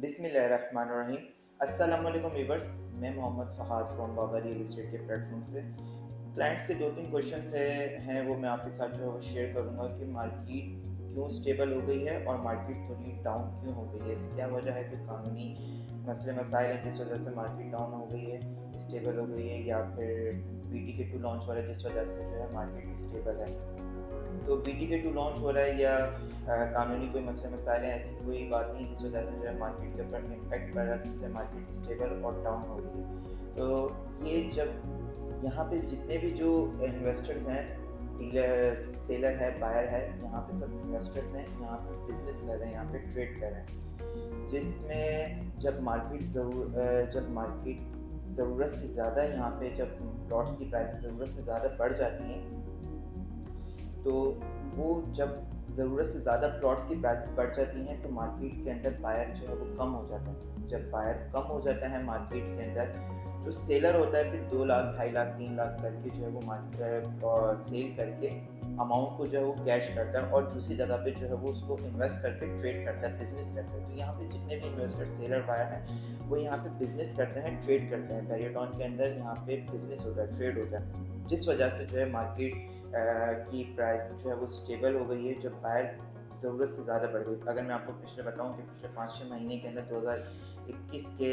बिस्मिल्लाहिर्रहमानिर्रहीम। अस्सलाम वालेकुम व्यूअर्स, मैं Mohammad Fahad from Baba real estate के प्लेटफॉर्म से क्लाइंट्स के 2-3 क्वेश्चंस हैं वो मैं आपके साथ जो है वो शेयर करूँगा कि मार्केट क्यों स्टेबल हो गई है और मार्केट थोड़ी डाउन क्यों हो गई है। इसकी क्या वजह है? कोई कानूनी मसले मसाइल हैं जिस वजह से मार्केट डाउन हो गई है, स्टेबल हो गई है, या फिर BTK2 लॉन्च हो रहा है जिस वजह से जो है मार्केट स्टेबल है। तो BTK2 लॉन्च हो रहा है या कानूनी कोई मसले मसाइल हैं, ऐसी कोई बात नहीं जिस वजह से जो है मार्केट के ऊपर इम्पैक्ट पड़ रहा है जिससे मार्केट स्टेबल और डाउन हो रही है। तो ये जब यहाँ पे जितने भी जो इन्वेस्टर्स हैं, डीलर सेलर है, बायर है, यहाँ पे सब इन्वेस्टर्स हैं, यहाँ पे बिजनेस कर रहे हैं, यहाँ पे ट्रेड कर रहे हैं, जिसमें जब मार्केट ज़रूरत से ज़्यादा यहाँ पे जब प्लॉट्स की प्राइस ज़रूरत से ज़्यादा बढ़ जाती हैं, तो वो जब ज़रूरत से ज़्यादा प्लॉट्स की प्राइसेस बढ़ जाती हैं तो मार्केट के अंदर बायर जो है वो कम हो जाता है। जब बायर कम हो जाता है मार्केट के अंदर, जो सेलर होता है फिर 2 लाख, 2.5 लाख, 3 लाख करके जो है वो सेल करके अमाउंट को जो है वो कैश करता है और दूसरी जगह पे जो है वो उसको इन्वेस्ट करके ट्रेड करता है, बिज़नेस करता है। तो यहाँ पे जितने भी इन्वेस्टर सेलर बायर हैं वो यहाँ पे बिज़नेस करते हैं, ट्रेड करते हैं। पेरियोडॉन के अंदर यहाँ पे बिज़नेस होता है, ट्रेड होता है, जिस वजह से जो है मार्केट की प्राइस जो है वो स्टेबल हो गई है जब बायर ज़रूरत से ज़्यादा बढ़ गई। अगर मैं आपको पिछले बताऊँ कि पिछले 5-6 महीने के अंदर 2021 के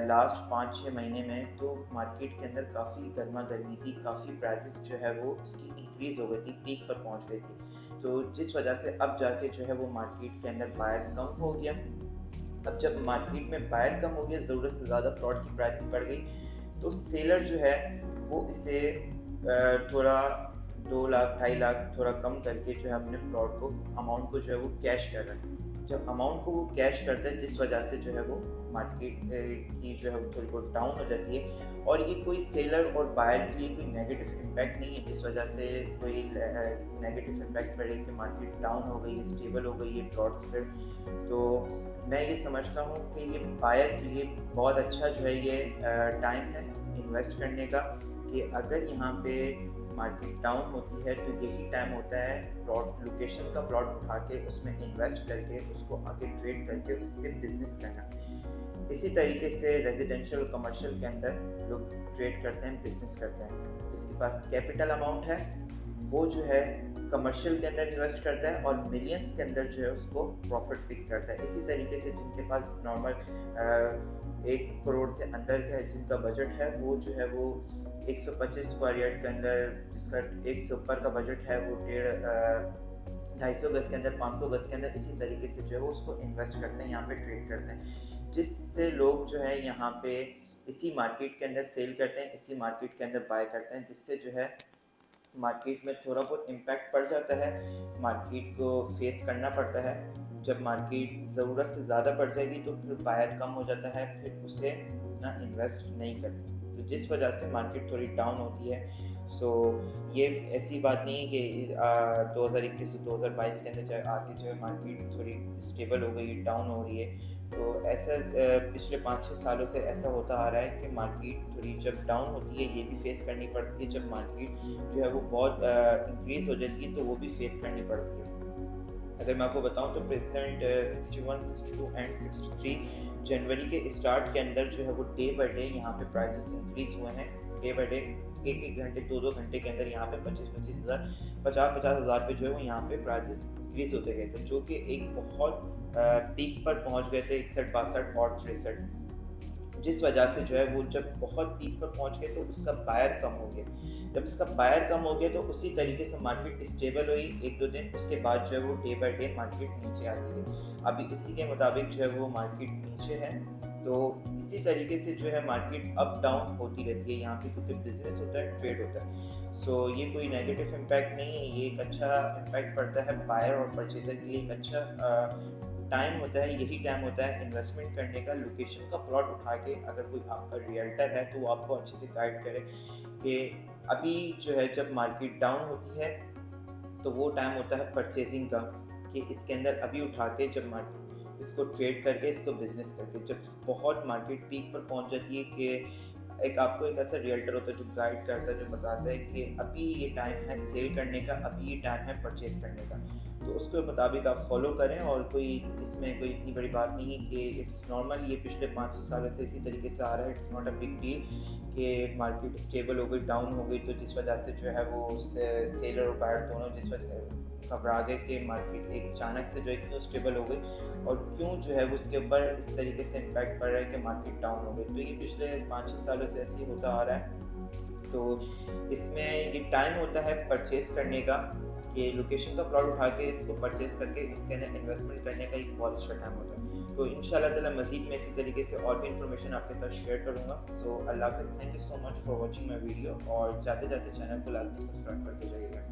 लास्ट 5-6 महीने में तो मार्केट के अंदर काफ़ी गर्मा-गर्मी थी, काफ़ी प्राइसेस जो है वो उसकी इंक्रीज़ हो गई थी, पीक पर पहुँच गई थी। तो जिस वजह से अब जाके जो है वो मार्केट के अंदर बायर कम हो गया। अब जब मार्केट में बायर कम हो गया, ज़रूरत से ज़्यादा प्लॉट की प्राइसेस बढ़ गई, तो सेलर जो है वो इसे थोड़ा 2 लाख, 2.5 लाख थोड़ा कम करके जो है अपने प्लॉट को अमाउंट को जो है वो कैश कर रहा है। जब अमाउंट को वो कैश करता है जिस वजह से जो है वो मार्केट की जो है वो थोड़ी बहुत डाउन हो जाती है, और ये कोई सेलर और बायर के लिए कोई नेगेटिव इम्पैक्ट नहीं है जिस वजह से कोई नेगेटिव इम्पैक्ट पड़े कि मार्केट डाउन हो गई है, स्टेबल हो गई है प्लॉट्स पर। तो मैं ये समझता हूँ कि ये बायर के लिए बहुत अच्छा जो है ये टाइम है इन्वेस्ट करने का, कि अगर यहाँ पे मार्केट डाउन होती है तो यही टाइम होता है प्लॉट लोकेशन का प्लॉट उठा के उसमें इन्वेस्ट करके उसको आगे ट्रेड करके उससे बिजनेस करना। इसी तरीके से रेजिडेंशियल और कमर्शियल के अंदर लोग ट्रेड करते हैं, बिजनेस करते हैं। जिसके पास कैपिटल अमाउंट है वो जो है कमर्शियल के अंदर इन्वेस्ट करता है और मिलियंस के अंदर जो है उसको प्रॉफिट पिक करता है। इसी तरीके से जिनके पास नॉर्मल 1 करोड़ से अंदर का जिनका बजट है वो जो है वो 125 स्क्वायर यार्ड के अंदर, जिसका 1 से ऊपर का बजट है वो 250 गज के अंदर, 500 गज के अंदर, इसी तरीके से जो है वो उसको इन्वेस्ट करते हैं, यहाँ पे ट्रेड करते हैं, जिससे लोग जो है यहाँ पे इसी मार्केट के अंदर सेल करते हैं, इसी मार्केट के अंदर बाय करते हैं, जिससे जो है मार्केट में थोड़ा बहुत इम्पैक्ट पड़ जाता है, मार्केट को फेस करना पड़ता है। जब मार्केट ज़रूरत से ज़्यादा बढ़ जाएगी तो फिर बायर कम हो जाता है, फिर उसे उतना इन्वेस्ट नहीं करते, तो जिस वजह से मार्केट थोड़ी डाउन होती है। सो ये ऐसी बात नहीं है कि 2021 से 2022 के अंदर जो आके जो है मार्केट थोड़ी स्टेबल हो गई है, डाउन हो रही है। तो ऐसा पिछले 5-6 सालों से ऐसा होता आ रहा है कि मार्केट थोड़ी जब डाउन होती है ये भी फेस करनी पड़ती है, जब मार्केट जो है वो बहुत इंक्रीज़ हो जाती है तो वो भी फेस करनी पड़ती है। अगर मैं आपको बताऊं तो प्रेजेंट 61, 62 एंड 63 जनवरी के स्टार्ट के अंदर जो है वो डे बाय डे यहाँ पे प्राइसेस इंक्रीज़ हुए हैं। डे बाय डे 1-1 घंटे, 2-2 घंटे के अंदर यहाँ पे 25-25 हज़ार, 50-50 हज़ार पे जो है वो यहाँ पे प्राइसेस इंक्रीज़ होते गए थे, जो कि एक बहुत पीक पर पहुँच गए थे 61, 62 और 63, जिस वजह से जो है वो जब बहुत पीक पर पहुंच गए तो उसका बायर कम हो गया। जब इसका बायर कम हो गया तो उसी तरीके से मार्केट स्टेबल हुई 1-2 दिन, उसके बाद जो है वो डे बाय डे मार्केट नीचे आती है। अभी इसी के मुताबिक जो है वो मार्केट नीचे है। तो इसी तरीके से जो है मार्केट अप डाउन होती रहती है यहाँ पे, क्योंकि बिजनेस होता है, ट्रेड होता है। सो ये कोई नेगेटिव इम्पैक्ट नहीं है, ये एक अच्छा इम्पैक्ट पड़ता है बायर और परचेजर के लिए। एक अच्छा टाइम होता है, यही टाइम होता है इन्वेस्टमेंट करने का। लोकेशन का प्लॉट उठा के अगर कोई आपका रियल्टर है तो वो आपको अच्छे से गाइड करे कि अभी जो है जब मार्केट डाउन होती है तो वो टाइम होता है परचेजिंग का, कि इसके अंदर अभी उठा के जब मार्केट इसको ट्रेड करके, इसको बिजनेस करके, जब बहुत मार्केट पीक पर पहुंच जाती है कि आपको एक ऐसा रियल्टर होता है जो गाइड करता है, जो बताता है कि अभी ये टाइम है सेल करने का, अभी ये टाइम है परचेज करने का। تو اس کے مطابق آپ فالو کریں، اور اس میں کوئی اتنی بڑی بات نہیں ہے کہ اٹس نارمل، یہ پچھلے 500 سالوں سے اسی طریقے سے آ رہا ہے، it's not a big deal کہ مارکیٹ اسٹیبل ہو گئی، ڈاؤن ہو گئی، تو جس وجہ سے جو ہے وہ سیلر اور بائر دونوں جس وجہ گھبرا گئے کہ مارکیٹ ایک اچانک سے جو ہے کیوں اسٹیبل ہو گئی اور کیوں جو ہے وہ اس کے اوپر اس طریقے سے امپیکٹ پڑ رہا ہے کہ مارکیٹ ڈاؤن ہو گئی. تو یہ پچھلے 5-6 سالوں سے ایسے ہی ہوتا آ رہا ہے. تو اس میں یہ ٹائم ہوتا ہے پرچیز کرنے کا، کہ لوکیشن کا پلاٹ اٹھا کے اس کو پرچیز کر کے اس کے اندر انویسٹمنٹ کرنے کا ایک بہت اچھا ٹائم ہوتا ہے. تو ان شاء اللہ تعالیٰ مزید میں اسی طریقے سے اور بھی انفارمیشن آپ کے ساتھ شیئر کروں گا. سو اللہ حافظ، thank you so much for watching my video, اور جاتے جاتے چینل کو لازمی سبسکرائب کرتے جائیے گا.